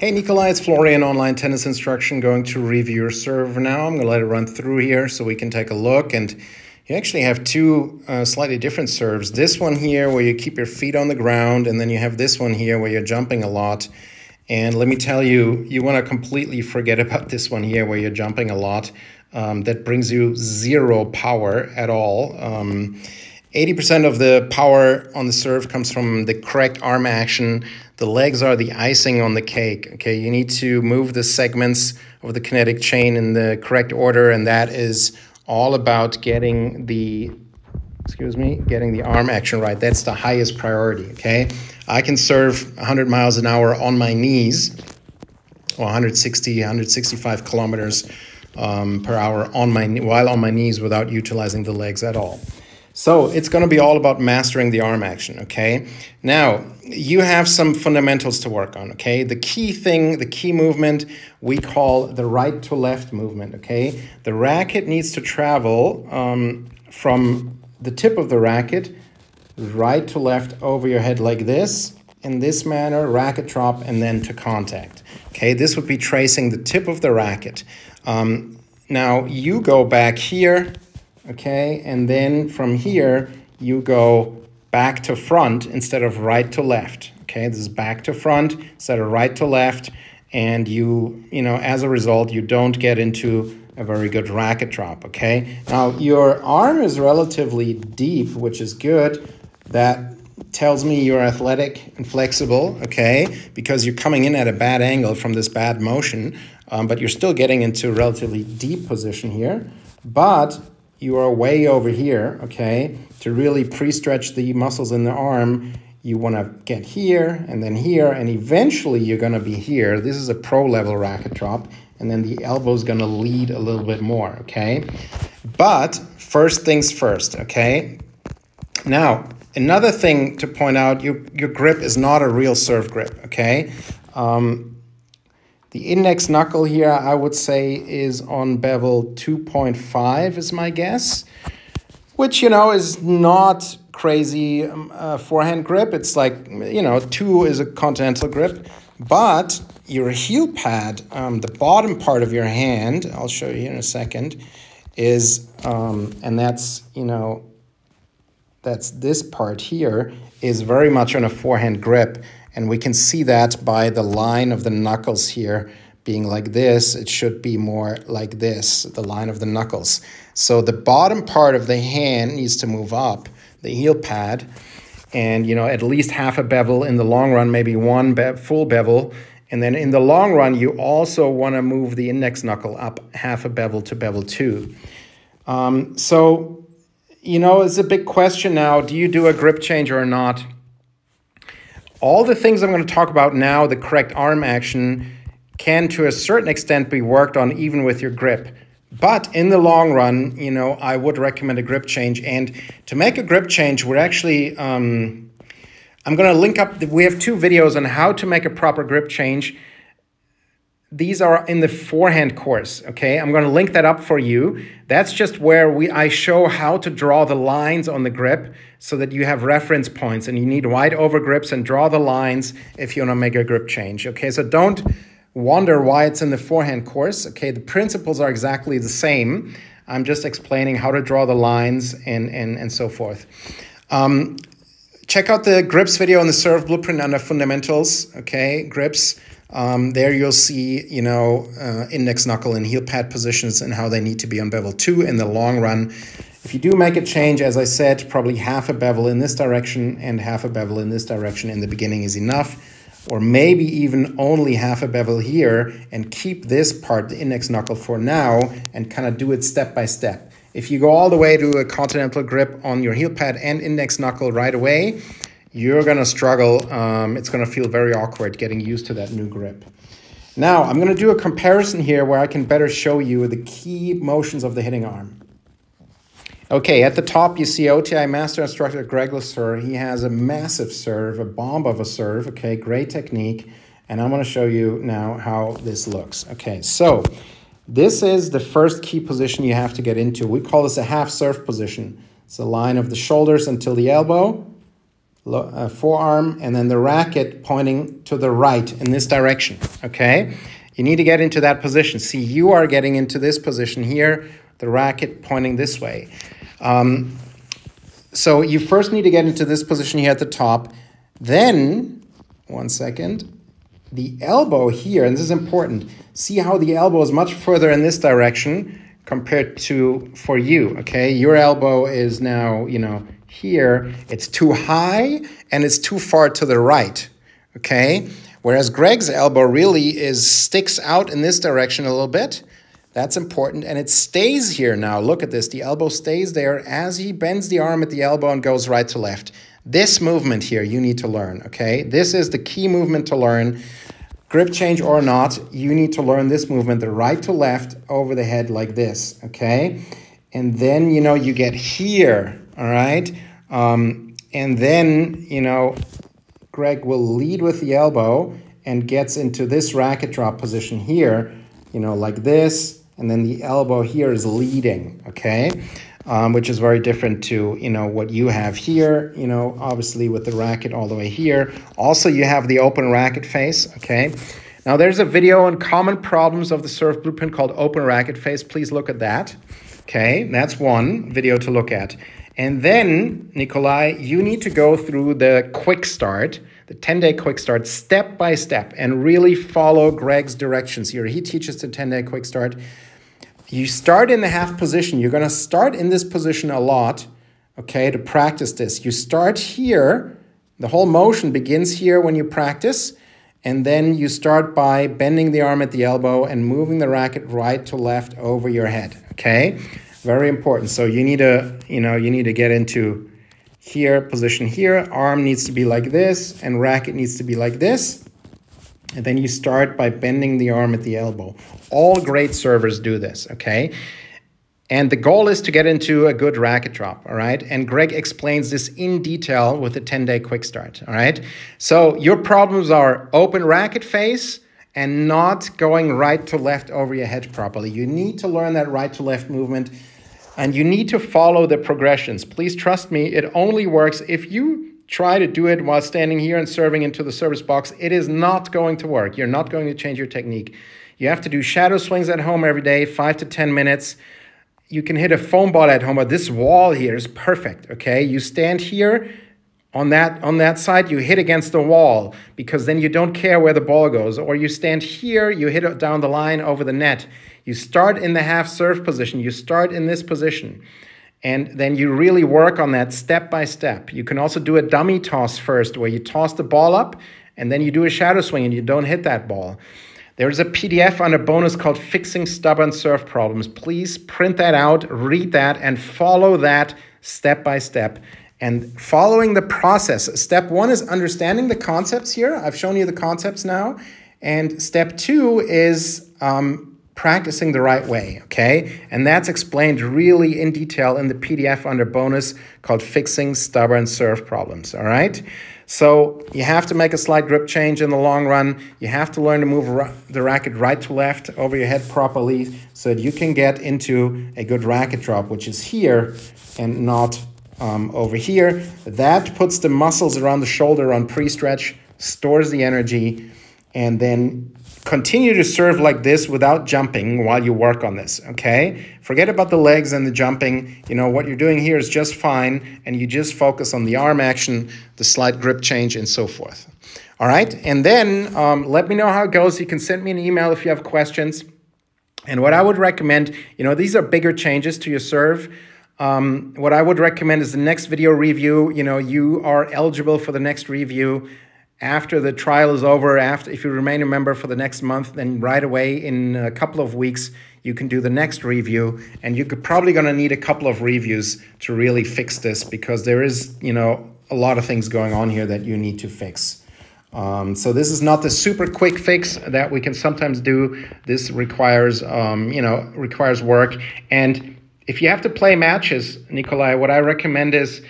Hey Nikolai, it's Florian, online tennis instruction, going to review your serve now. I'm going to let it run through here so we can take a look. And you actually have two slightly different serves. This one here where you keep your feet on the ground, and then you have this one here where you're jumping a lot. And let me tell you, you want to completely forget about this one here where you're jumping a lot. That brings you zero power at all. 80% of the power on the serve comes from the correct arm action. The legs are the icing on the cake. Okay, you need to move the segments of the kinetic chain in the correct order, and that is all about getting the arm action right. That's the highest priority, okay? I can serve 100 miles an hour on my knees, or 160, 165 kilometers per hour while on my knees without utilizing the legs at all. So it's going to be all about mastering the arm action, okay? Now, you have some fundamentals to work on, okay? The key thing, the key movement, we call the right to left movement, okay? The racket needs to travel from the tip of the racket, right to left over your head like this, in this manner, racket drop, and then to contact, okay? This would be tracing the tip of the racket. Now, you go back here, okay, and then from here you go back to front instead of right to left. Okay, this is back to front instead of right to left, and you know, as a result, you don't get into a very good racket drop. Okay, now your arm is relatively deep, which is good. That tells me you're athletic and flexible, okay, because you're coming in at a bad angle from this bad motion, but you're still getting into a relatively deep position here. But you are way over here, okay? To really pre-stretch the muscles in the arm, you want to get here, and eventually you're going to be here. This is a pro-level racket drop, and then the elbow is going to lead a little bit more, okay? But first things first, okay? Now, another thing to point out, your grip is not a real serve grip, okay? The index knuckle here, I would say, is on bevel 2.5 is my guess, which, you know, is not crazy forehand grip. It's like, you know, 2 is a continental grip, but your heel pad, the bottom part of your hand, I'll show you in a second, is, and that's, you know, that's this part here, is very much on a forehand grip. And we can see that by the line of the knuckles here being like this. It should be more like this, the line of the knuckles. So the bottom part of the hand needs to move up, the heel pad, and, you know, at least half a bevel in the long run, maybe one full bevel. And then in the long run, you also want to move the index knuckle up half a bevel to bevel 2. So, you know, it's a big question now. Do you do a grip change or not? All the things I'm going to talk about now, the correct arm action, can to a certain extent be worked on even with your grip. But in the long run, you know, I would recommend a grip change. And to make a grip change, we're actually, I'm going to link up, we have 2 videos on how to make a proper grip change. These are in the forehand course, okay? I'm going to link that up for you. That's just where I show how to draw the lines on the grip so that you have reference points, and you need wide over grips and draw the lines if you want to make a grip change, okay? So don't wonder why it's in the forehand course, okay? The principles are exactly the same. I'm just explaining how to draw the lines and so forth. Check out the grips video on the serve blueprint under fundamentals, okay? Grips. There you'll see, you know, index knuckle and heel pad positions and how they need to be on bevel 2 in the long run. If you do make a change, as I said, probably half a bevel in this direction and half a bevel in this direction in the beginning is enough, or maybe even only half a bevel here, and keep this part, the index knuckle, for now and kind of do it step by step. If you go all the way to a continental grip on your heel pad and index knuckle right away, you're going to struggle. It's going to feel very awkward getting used to that new grip. Now, I'm going to do a comparison here where I can better show you the key motions of the hitting arm. Okay, at the top, you see OTI Master Instructor Greg Lesser. He has a massive serve, a bomb of a serve. Okay, great technique. And I'm going to show you now how this looks. Okay, so this is the first key position you have to get into. We call this a half serve position. It's the line of the shoulders until the elbow. forearm, and then the racket pointing to the right in this direction, okay? You need to get into that position. See, you are getting into this position here, the racket pointing this way. So you first need to get into this position here at the top. Then, one second, the elbow here, and this is important, see how the elbow is much further in this direction compared to for you, okay? Your elbow is now, you know, here. It's too high and it's too far to the right, okay? Whereas Greg's elbow really sticks out in this direction a little bit. That's important, and it stays here now. Look at this, the elbow stays there as he bends the arm at the elbow and goes right to left. This movement here you need to learn, okay? This is the key movement to learn. Grip change or not, you need to learn this movement, the right to left over the head like this, okay? And then, you know, you get here, all right? And then, you know, Greg will lead with the elbow and gets into this racket drop position here, you know, like this. And then the elbow here is leading, okay? Which is very different to, you know, what you have here, you know, obviously with the racket all the way here. Also, you have the open racket face, okay? Now, there's a video on common problems of the serve blueprint called Open Racket Face. Please look at that, okay? That's one video to look at. And then, Nikolai, you need to go through the quick start, the 10-day quick start, step by step, and really follow Greg's directions here. He teaches the 10-day quick start. You start in the half position. You're going to start in this position a lot, okay, to practice this. You start here. The whole motion begins here when you practice, and then you start by bending the arm at the elbow and moving the racket right to left over your head, okay? Very important. So you need to, you know, you need to get into here, position here. Arm needs to be like this, and racket needs to be like this. And then you start by bending the arm at the elbow. All great servers do this, okay? And the goal is to get into a good racket drop, all right? And Greg explains this in detail with the 10-day quick start, all right? So your problems are open racket face and not going right to left over your head properly. You need to learn that right to left movement, and you need to follow the progressions. Please trust me, it only works if you try to do it while standing here and serving into the service box. It is not going to work. You're not going to change your technique. You have to do shadow swings at home every day, 5 to 10 minutes. You can hit a foam ball at home, but this wall here is perfect, okay? You stand here on that side, you hit against the wall because then you don't care where the ball goes. Or you stand here, you hit it down the line over the net. You start in the half serve position. You start in this position. And then you really work on that step by step. You can also do a dummy toss first where you toss the ball up and then you do a shadow swing and you don't hit that ball. There's a PDF under bonus called Fixing Stubborn Serve Problems. Please print that out, read that, and follow that step by step. And following the process, step 1 is understanding the concepts here. I've shown you the concepts now. And step 2 is practicing the right way, okay? And that's explained really in detail in the PDF under bonus called Fixing Stubborn Serve Problems, all right? So you have to make a slight grip change in the long run. You have to learn to move the racket right to left over your head properly so that you can get into a good racket drop, which is here and not over here. That puts the muscles around the shoulder on pre-stretch, stores the energy, and then continue to serve like this without jumping while you work on this, okay? Forget about the legs and the jumping. You know, what you're doing here is just fine, and you just focus on the arm action, the slight grip change, and so forth. All right? And then let me know how it goes. You can send me an email if you have questions. And what I would recommend, you know, these are bigger changes to your serve. What I would recommend is the next video review. You know, you are eligible for the next review after the trial is over. If you remain a member for the next month, then right away in a couple of weeks, you can do the next review. And you're probably going to need a couple of reviews to really fix this because there is, you know, a lot of things going on here that you need to fix. So this is not the super quick fix that we can sometimes do. This requires, you know, requires work. And if you have to play matches, Nikolai, what I recommend is,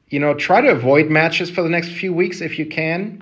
you know, try to avoid matches for the next few weeks if you can.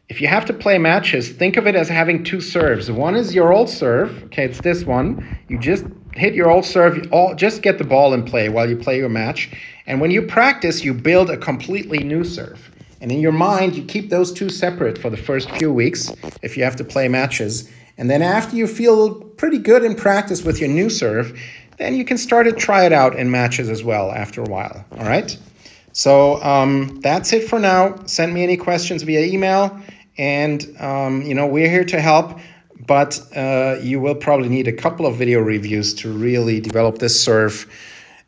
If you have to play matches, think of it as having 2 serves. One is your old serve. Okay, it's this one. You just hit your old serve. Just get the ball in play while you play your match. And when you practice, you build a completely new serve. And in your mind, you keep those two separate for the first few weeks if you have to play matches. And then after you feel pretty good in practice with your new serve, then you can start to try it out in matches as well after a while, all right? So that's it for now. Send me any questions via email, and we're here to help, but you will probably need a couple of video reviews to really develop this serve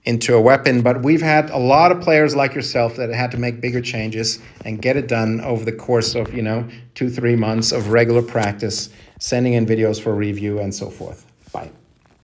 into a weapon. But we've had a lot of players like yourself that had to make bigger changes and get it done over the course of 2-3 months of regular practice, sending in videos for review and so forth. Bye.